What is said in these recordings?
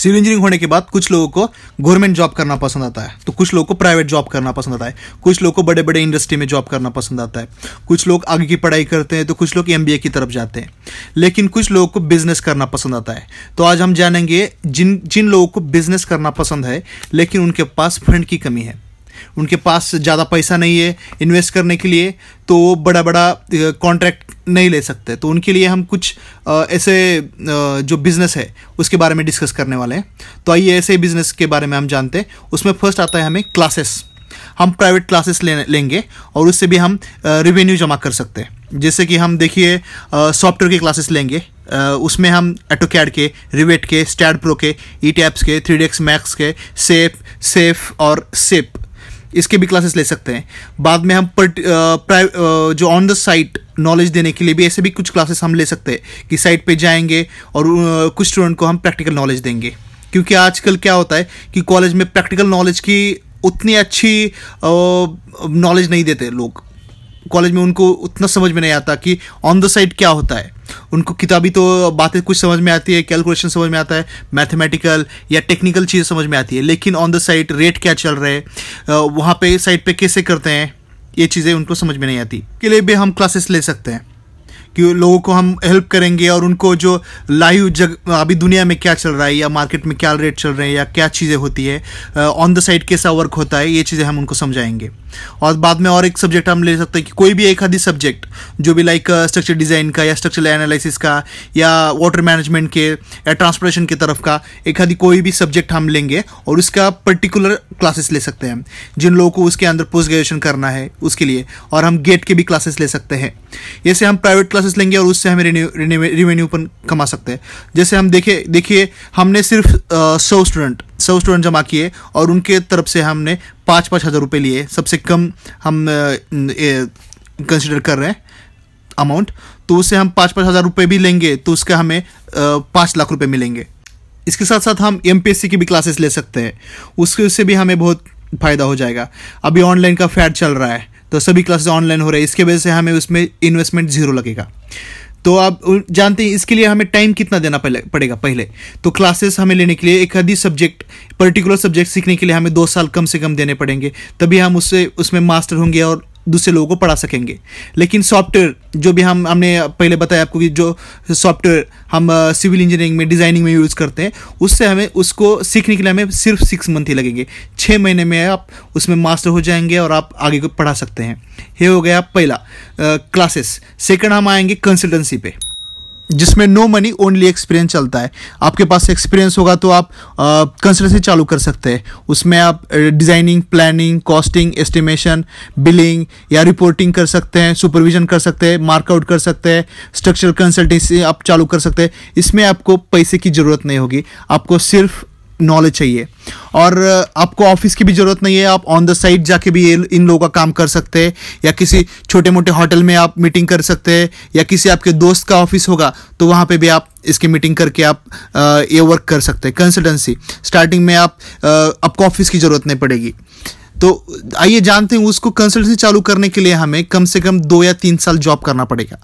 Civil engineering होने के बाद कुछ लोगों को गवर्नमेंट जॉब करना पसंद आता है, तो कुछ लोगों को प्राइवेट जॉब करना पसंद आता है, कुछ लोगों को बड़े बड़े इंडस्ट्री में जॉब करना पसंद आता है, कुछ लोग आगे की पढ़ाई करते हैं तो कुछ लोग एमबीए की तरफ जाते हैं, लेकिन कुछ लोगों को बिजनेस करना पसंद आता है। तो आज हम जानेंगे जिन लोगों को बिजनेस करना पसंद है लेकिन उनके पास फंड की कमी है, उनके पास ज़्यादा पैसा नहीं है इन्वेस्ट करने के लिए, तो वो बड़ा बड़ा कॉन्ट्रैक्ट नहीं ले सकते। तो उनके लिए हम कुछ ऐसे जो बिज़नेस है उसके बारे में डिस्कस करने वाले हैं। तो आइए ऐसे बिज़नेस के बारे में हम जानते हैं। उसमें फर्स्ट आता है हमें क्लासेस। हम प्राइवेट क्लासेस लेंगे और उससे भी हम रेवेन्यू जमा कर सकते हैं। जैसे कि हम देखिए सॉफ्टवेयर की क्लासेस लेंगे, उसमें हम ऑटोकैड के, रिवेट के, स्टैड प्रो के, ईटैप्स के, 3ds मैक्स के, सेफ और सेप, इसके भी क्लासेस ले सकते हैं। बाद में हम जो ऑन द साइट नॉलेज देने के लिए भी ऐसे भी कुछ क्लासेस हम ले सकते हैं कि साइट पे जाएंगे और कुछ स्टूडेंट को हम प्रैक्टिकल नॉलेज देंगे। क्योंकि आजकल क्या होता है कि कॉलेज में प्रैक्टिकल नॉलेज की उतनी अच्छी नॉलेज नहीं देते लोग। कॉलेज में उनको उतना समझ में नहीं आता कि ऑन द साइड क्या होता है। उनको किताबी तो बातें कुछ समझ में आती है, कैलकुलेशन समझ में आता है, मैथमेटिकल या टेक्निकल चीज़ समझ में आती है, लेकिन ऑन द साइड रेट क्या चल रहे हैं, वहाँ पे साइट पे कैसे करते हैं, ये चीज़ें उनको समझ में नहीं आती। के लिए भी हम क्लासेस ले सकते हैं कि लोगों को हम हेल्प करेंगे और उनको जो लाइव अभी दुनिया में क्या चल रहा है या मार्केट में क्या रेट चल रहे हैं या क्या चीज़ें होती है, ऑन द साइड कैसा वर्क होता है, ये चीज़ें हम उनको समझाएंगे। और बाद में और एक सब्जेक्ट हम ले सकते हैं कि कोई भी एक आधी सब्जेक्ट जो भी लाइक स्ट्रक्चर डिज़ाइन का या स्ट्रक्चरल एनालिसिस का या वाटर मैनेजमेंट के या ट्रांसपोर्टेशन की तरफ का एक आधी कोई भी सब्जेक्ट हम लेंगे और उसका पर्टिकुलर क्लासेस ले सकते हैं जिन लोगों को उसके अंदर पोस्ट ग्रेजुएशन करना है उसके लिए। और हम गेट के भी क्लासेस ले सकते हैं। जैसे हम प्राइवेट क्लासेस लेंगे और उससे हमें रेवेन्यू पर कमा सकते हैं। जैसे हम देखिए हमने सिर्फ 100 स्टूडेंट जमा किए और उनके तरफ से हमने 5-5 हज़ार रुपये लिए। सबसे कम हम कंसिडर कर रहे हैं अमाउंट, तो उससे हम 5-5 हज़ार रुपये भी लेंगे तो उसका हमें 5 लाख रुपए मिलेंगे। इसके साथ साथ हम एमपीएससी की भी क्लासेस ले सकते हैं, उससे भी हमें बहुत फ़ायदा हो जाएगा। अभी ऑनलाइन का फैड चल रहा है तो सभी क्लासेस ऑनलाइन हो रहे हैं, इसके वजह से हमें उसमें इन्वेस्टमेंट 0 लगेगा। तो आप जानते हैं इसके लिए हमें टाइम कितना देना पड़ेगा पहले। तो क्लासेस हमें लेने के लिए एक आधी पर्टिकुलर सब्जेक्ट सीखने के लिए हमें 2 साल कम से कम देने पड़ेंगे, तभी हम उसमें मास्टर होंगे और दूसरे लोगों को पढ़ा सकेंगे। लेकिन सॉफ्टवेयर जो भी हमने पहले बताया आपको कि जो सॉफ्टवेयर हम सिविल इंजीनियरिंग में डिज़ाइनिंग में यूज़ करते हैं, उससे हमें उसको सीखने के लिए हमें सिर्फ 6 मंथ ही लगेंगे। 6 महीने में आप उसमें मास्टर हो जाएंगे और आप आगे को पढ़ा सकते हैं। ये हो गया पहला क्लासेस। सेकंड हम आएंगे कंसल्टेंसी पे, जिसमें नो मनी ओनली एक्सपीरियंस चलता है। आपके पास एक्सपीरियंस होगा तो आप कंसल्टेंसी चालू कर सकते हैं। उसमें आप designing, planning, costing, estimation, billing या रिपोर्टिंग कर सकते हैं, सुपरविजन कर सकते हैं, मार्कआउट कर सकते हैं, स्ट्रक्चरल कंसल्टेंसी आप चालू कर सकते हैं। इसमें आपको पैसे की ज़रूरत नहीं होगी, आपको सिर्फ नॉलेज चाहिए और आपको ऑफिस की भी ज़रूरत नहीं है। आप ऑन द साइट जाके भी इन लोगों का काम कर सकते हैं या किसी छोटे मोटे होटल में आप मीटिंग कर सकते हैं या किसी आपके दोस्त का ऑफिस होगा तो वहाँ पे भी आप इसकी मीटिंग करके आप ये वर्क कर सकते हैं। कंसल्टेंसी स्टार्टिंग में आपको ऑफिस की ज़रूरत नहीं पड़ेगी। तो आइए जानते हैं उसको कंसल्टेंसी चालू करने के लिए हमें कम से कम 2 या 3 साल जॉब करना पड़ेगा।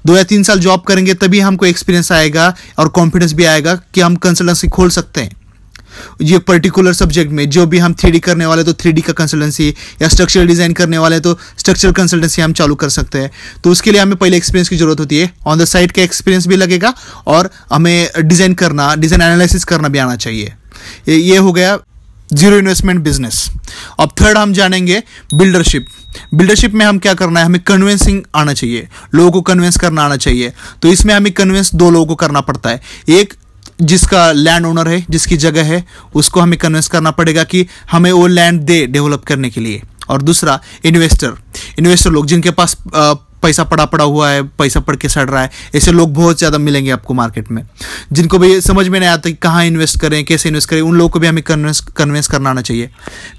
2 या 3 साल जॉब करेंगे तभी हमको एक्सपीरियंस आएगा और कॉन्फिडेंस भी आएगा कि हम कंसल्टेंसी खोल सकते हैं। ये पर्टिकुलर सब्जेक्ट में जो भी हम 3D करने वाले तो 3D का कंसल्टेंसी या स्ट्रक्चरल डिज़ाइन करने वाले तो स्ट्रक्चरल कंसल्टेंसी हम चालू कर सकते हैं। तो उसके लिए हमें पहले एक्सपीरियंस की ज़रूरत होती है। ऑन द साइड का एक्सपीरियंस भी लगेगा और हमें डिज़ाइन एनालिसिस करना भी आना चाहिए। ये हो गया जीरो इन्वेस्टमेंट बिजनेस। अब थर्ड हम जानेंगे बिल्डरशिप में हम क्या करना है, हमें कन्विंसिंग आना चाहिए, लोगों को कन्विंस करना आना चाहिए। तो इसमें हमें कन्विंस 2 लोगों को करना पड़ता है। एक जिसका लैंड ओनर है, जिसकी जगह है, उसको हमें कन्विंस करना पड़ेगा कि हमें वो लैंड दे डेवलप करने के लिए। और दूसरा इन्वेस्टर लोग जिनके पास पैसा पड़ा हुआ है, पैसा पड़ के सड़ रहा है, ऐसे लोग बहुत ज़्यादा मिलेंगे आपको मार्केट में, जिनको भी समझ में नहीं आता कि कहाँ इन्वेस्ट करें, कैसे इन्वेस्ट करें। उन लोगों को भी हमें कन्विंस करना आना चाहिए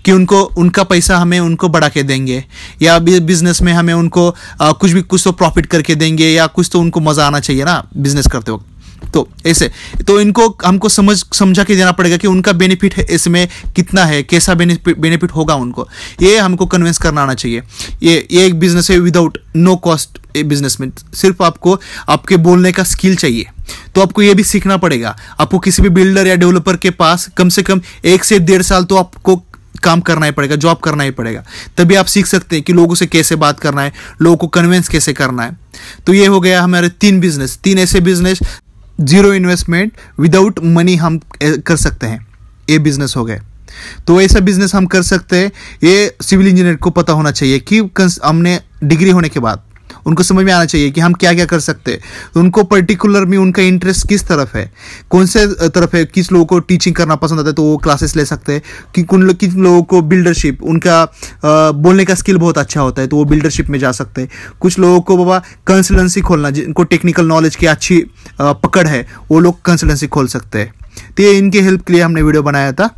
कि उनका पैसा हमें उनको बढ़ा के देंगे या बिजनेस में हमें उनको कुछ तो प्रॉफिट करके देंगे या कुछ तो उनको मज़ा आना चाहिए ना बिजनेस करते वक्त। तो ऐसे तो इनको हमको समझा के देना पड़ेगा कि उनका बेनिफिट है इसमें कितना है, कैसा बेनिफिट होगा उनको, ये हमको कन्विंस करना आना चाहिए। ये एक बिजनेस है विदाउट नो कॉस्ट बिजनेस में, सिर्फ आपको आपके बोलने का स्किल चाहिए। तो आपको ये भी सीखना पड़ेगा। आपको किसी भी बिल्डर या डेवलपर के पास कम से कम 1 से 1.5 साल तो आपको काम करना ही पड़ेगा, जॉब करना ही पड़ेगा, तभी आप सीख सकते हैं कि लोगों से कैसे बात करना है, लोगों को कन्विंस कैसे करना है। तो ये हो गया हमारे 3 ऐसे बिजनेस, 0 इन्वेस्टमेंट विदाउट मनी हम कर सकते हैं, ये बिजनेस हो गए। तो ऐसा बिजनेस हम कर सकते हैं। ये सिविल इंजीनियर को पता होना चाहिए कि हमने डिग्री होने के बाद उनको समझ में आना चाहिए कि हम क्या क्या कर सकते हैं। तो उनको पर्टिकुलर में उनका इंटरेस्ट किस तरफ है, कौन से तरफ है, किस लोगों को टीचिंग करना पसंद आता है तो वो क्लासेस ले सकते हैं, कि किन लोगों को बिल्डरशिप, उनका बोलने का स्किल बहुत अच्छा होता है तो वो बिल्डरशिप में जा सकते हैं। कुछ लोगों को बाबा कंसल्टेंसी खोलना, जिनको टेक्निकल नॉलेज की अच्छी पकड़ है वो लोग कंसल्टेंसी खोल सकते हैं। तो ये इनके हेल्प के लिए हमने वीडियो बनाया था।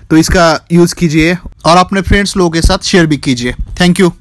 तो इसका यूज़ कीजिए और अपने फ्रेंड्स लोगों के साथ शेयर भी कीजिए। Thank you.